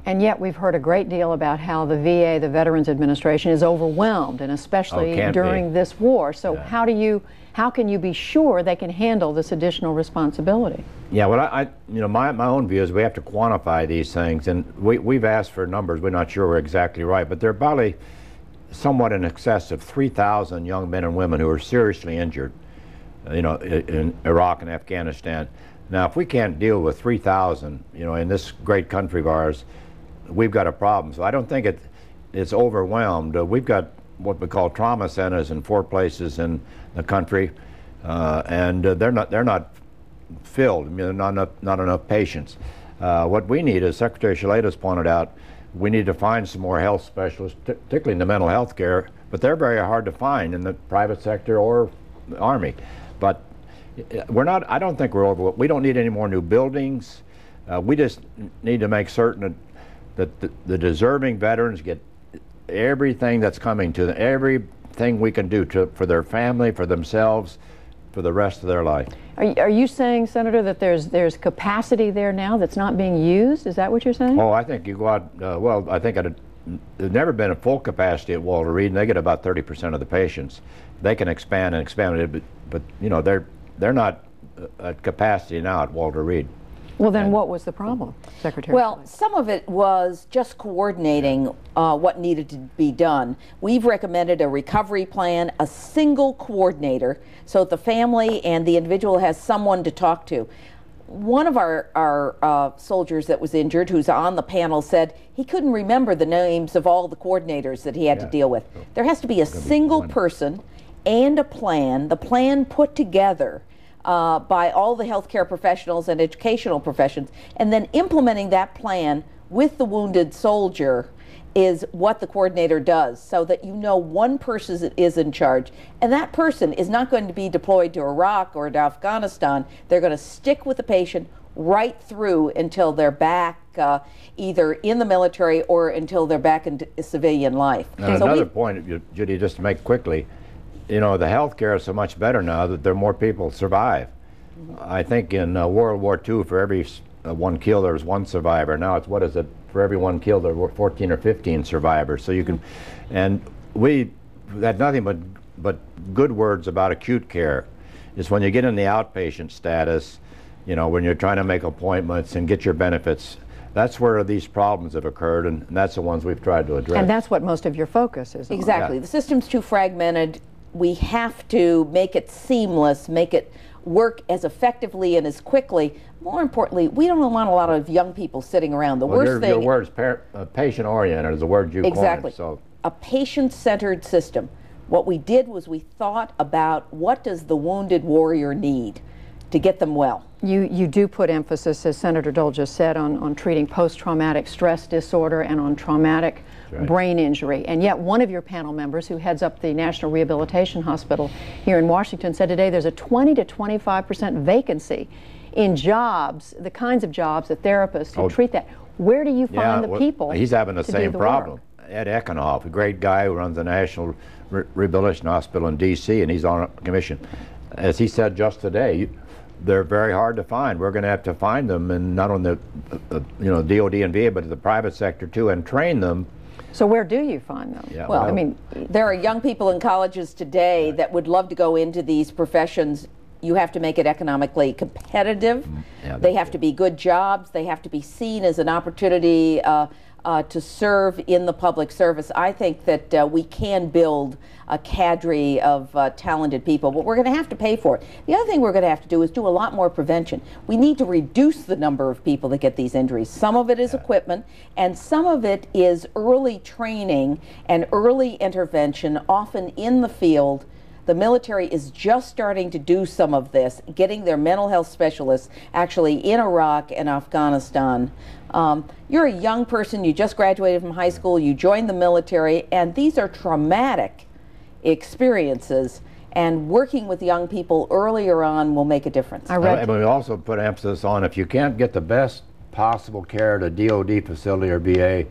And yet we've heard a great deal about how the VA, the Veterans Administration, is overwhelmed, and especially during this war. So how can you be sure they can handle this additional responsibility? Yeah, well, my own view is we have to quantify these things, and we've asked for numbers. We're not sure we're exactly right, but they're probably somewhat in excess of 3,000 young men and women who are seriously injured, in Iraq and Afghanistan. Now, if we can't deal with 3,000, in this great country of ours, we've got a problem. So I don't think it's overwhelmed. We've got what we call trauma centers in 4 places in the country, and they're not filled. I mean, not enough patients. What we need, as Secretary Shalala's pointed out, we need to find some more health specialists, particularly in the mental health care, but they're very hard to find in the private sector or the Army. But I don't think we're over. We don't need any more new buildings. We just need to make certain that the deserving veterans get everything that's coming to them, everything we can do for their family, for themselves, for the rest of their life. Are you saying, Senator, that there's capacity there now that's not being used? Is that what you're saying? Oh, I think you go out, well, I think there's never been a full capacity at Walter Reed, and they get about 30% of the patients. They can expand and expand it, but they're not at capacity now at Walter Reed. Well, then what was the problem, Secretary? Well, some of it was just coordinating what needed to be done. We've recommended a recovery plan, a single coordinator, so that the family and the individual has someone to talk to. One of our soldiers that was injured, who's on the panel, said he couldn't remember the names of all the coordinators that he had to deal with. There has to be a single person and a plan, the plan put together by all the healthcare professionals and educational professions, and then implementing that plan with the wounded soldier is what the coordinator does, so that one person is in charge, and that person is not going to be deployed to Iraq or to Afghanistan. They're going to stick with the patient right through until they're back either in the military or until they're back in civilian life. Now, another point, Judy, just to make quickly, the health care is so much better now that there are more people survive. I think in World War II, for every one killed, there was one survivor. Now it's, what is it, for every one killed, there were 14 or 15 survivors. So you can, and we had nothing but good words about acute care. It's when you get in the outpatient status, when you're trying to make appointments and get your benefits, that's where these problems have occurred, and that's the ones we've tried to address. And that's what most of your focus is on. Exactly. Yeah. The system's too fragmented. We have to make it seamless, make it work as effectively and as quickly. More importantly, we don't want a lot of young people sitting around. The worst thing. Your word's patient-oriented is the word you coined. Exactly. So. A patient-centered system. What we did was we thought about what does the wounded warrior need to get them well. You do put emphasis, as Senator Dole just said, on treating post-traumatic stress disorder and on traumatic brain injury. And yet one of your panel members, who heads up the National Rehabilitation Hospital here in Washington, said today there's a 20 to 25% vacancy in jobs, the kinds of jobs that therapists who treat that. Where do you find the people? He's having the same problem. Ed Eckenoff, a great guy who runs the National Rehabilitation Hospital in D.C., and he's on a commission. As he said just today, they're very hard to find. We're going to have to find them, and not on the DOD and VA, but the private sector too, and train them. So where do you find them? Yeah, well, I mean, there are young people in colleges today that would love to go into these professions. You have to make it economically competitive. They have to be good jobs. They have to be seen as an opportunity to serve in the public service. I think that we can build a cadre of talented people, but we're going to have to pay for it. The other thing we're going to have to do is do a lot more prevention. We need to reduce the number of people that get these injuries. Some of it is equipment, and some of it is early training and early intervention, often in the field. The military is just starting to do some of this, getting their mental health specialists actually in Iraq and Afghanistan. You're a young person, you just graduated from high school, you joined the military, and these are traumatic experiences, and working with young people earlier on will make a difference. And we also put emphasis on, if you can't get the best possible care at a DOD facility or VA,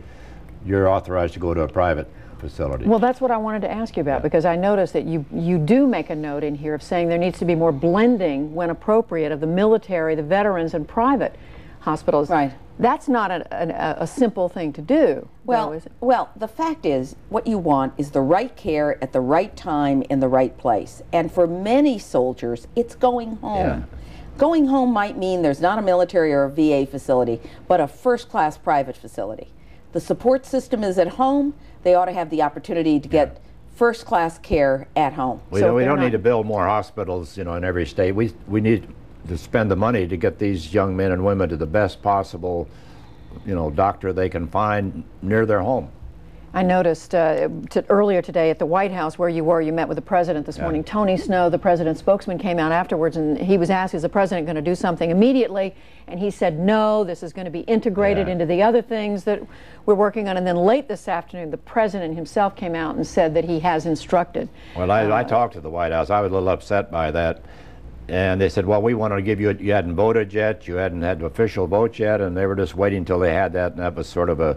you're authorized to go to a private facility. Well, that's what I wanted to ask you about, because I noticed that you do make a note in here of saying there needs to be more blending when appropriate of the military, the veterans, and private hospitals. Right. That's not a simple thing to do, well, though, is it? Well, the fact is, what you want is the right care at the right time in the right place. And for many soldiers, it's going home. Yeah. Going home might mean there's not a military or a VA facility, but a first-class private facility. The support system is at home. They ought to have the opportunity to get first-class care at home. We don't need to build more hospitals, you know, in every state. We need to spend the money to get these young men and women to the best possible, you know, doctor they can find near their home. I noticed earlier today at the White House where you were, you met with the president this morning. Tony Snow, the president's spokesman, came out afterwards, and he was asked, is the president going to do something immediately? And he said, no, this is going to be integrated into the other things that we're working on. And then late this afternoon, the president himself came out and said that he has instructed. Well, I talked to the White House. I was a little upset by that. And they said, well, we wanted to give you, you hadn't voted yet, you hadn't had official votes yet, and they were just waiting until they had that, and that was sort of a,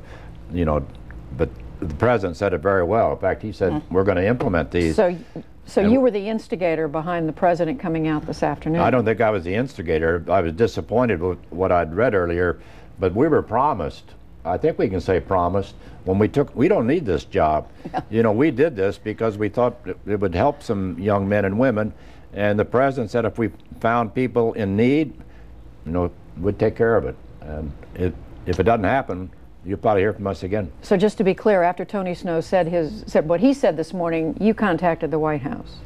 you know, but the president said it very well. In fact, he said, we're going to implement these. So you were the instigator behind the president coming out this afternoon? I don't think I was the instigator. I was disappointed with what I'd read earlier, but we were promised, I think we can say promised, when we don't need this job. You know, we did this because we thought it would help some young men and women. And the president said if we found people in need, you know, we'd take care of it. And if it doesn't happen, you'll probably hear from us again. So just to be clear, after Tony Snow said what he said this morning, you contacted the White House?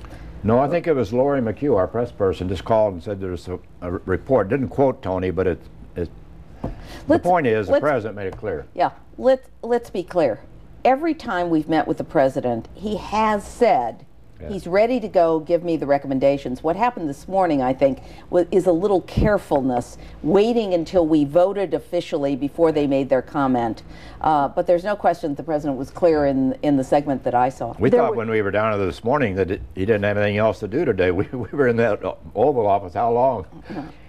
No, I think it was Lori McHugh, our press person, just called and said there's a report. Didn't quote Tony, but the point is the president made it clear. Yeah, let's be clear. Every time we've met with the president, he has said he's ready to go give me the recommendations. What happened this morning, I think, is a little carefulness, waiting until we voted officially before they made their comment. But there's no question that the president was clear in the segment that I saw. We thought when we were down there this morning that he didn't have anything else to do today. We were in that Oval Office how long?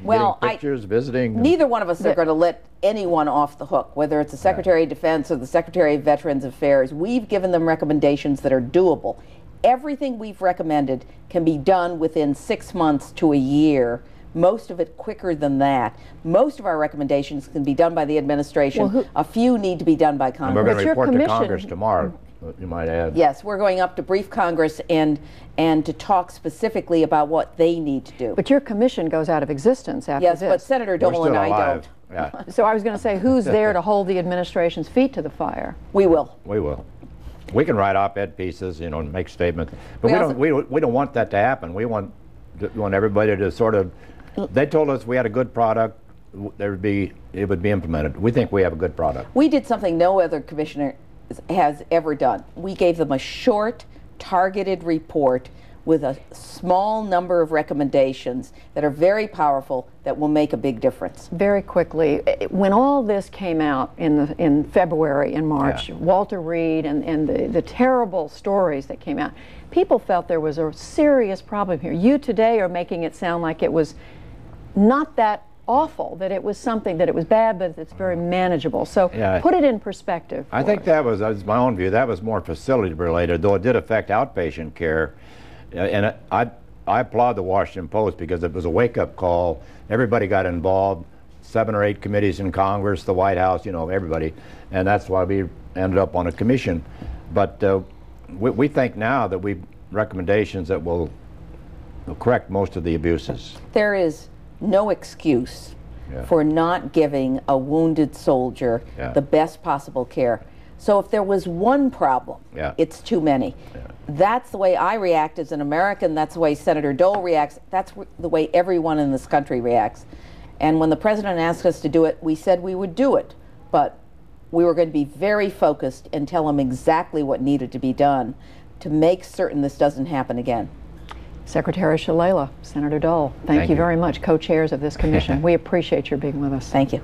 Well, getting pictures, visiting. Neither one of us are going to let anyone off the hook, whether it's the Secretary of Defense or the Secretary of Veterans Affairs. We've given them recommendations that are doable. Everything we've recommended can be done within 6 months to a year, most of it quicker than that. Most of our recommendations can be done by the administration. Well, a few need to be done by Congress. And we're going to report to Congress tomorrow, you might add. Yes, we're going up to brief Congress and to talk specifically about what they need to do. But your commission goes out of existence after this. Yes, but Senator Dole and I don't. Yeah. So I was going to say, who's there to hold the administration's feet to the fire? We will. We will. We can write op-ed pieces, you know, and make statements, but we don't want that to happen. We want everybody to sort of. They told us we had a good product. It would be implemented. We think we have a good product. We did something no other commissioner has ever done. We gave them a short, targeted report with a small number of recommendations that are very powerful that will make a big difference. Very quickly, when all this came out in February and March, Walter Reed and the terrible stories that came out, people felt there was a serious problem here. You today are making it sound like it was not that awful, that it was something, that it was bad, but it's very manageable. So put it in perspective. I think that was my own view. That was more facility related, though it did affect outpatient care. And I applaud the Washington Post because it was a wake-up call. Everybody got involved, 7 or 8 committees in Congress, the White House, you know, everybody. And that's why we ended up on a commission. But we think now that we've recommendations that will correct most of the abuses. There is no excuse for not giving a wounded soldier the best possible care. So if there was one problem, it's too many. That's the way I react as an American. That's the way Senator Dole reacts. That's the way everyone in this country reacts. And when the president asked us to do it, we said we would do it. But we were going to be very focused and tell him exactly what needed to be done to make certain this doesn't happen again. Secretary Shalala, Senator Dole, thank you very much, co-chairs of this commission. We appreciate your being with us. Thank you.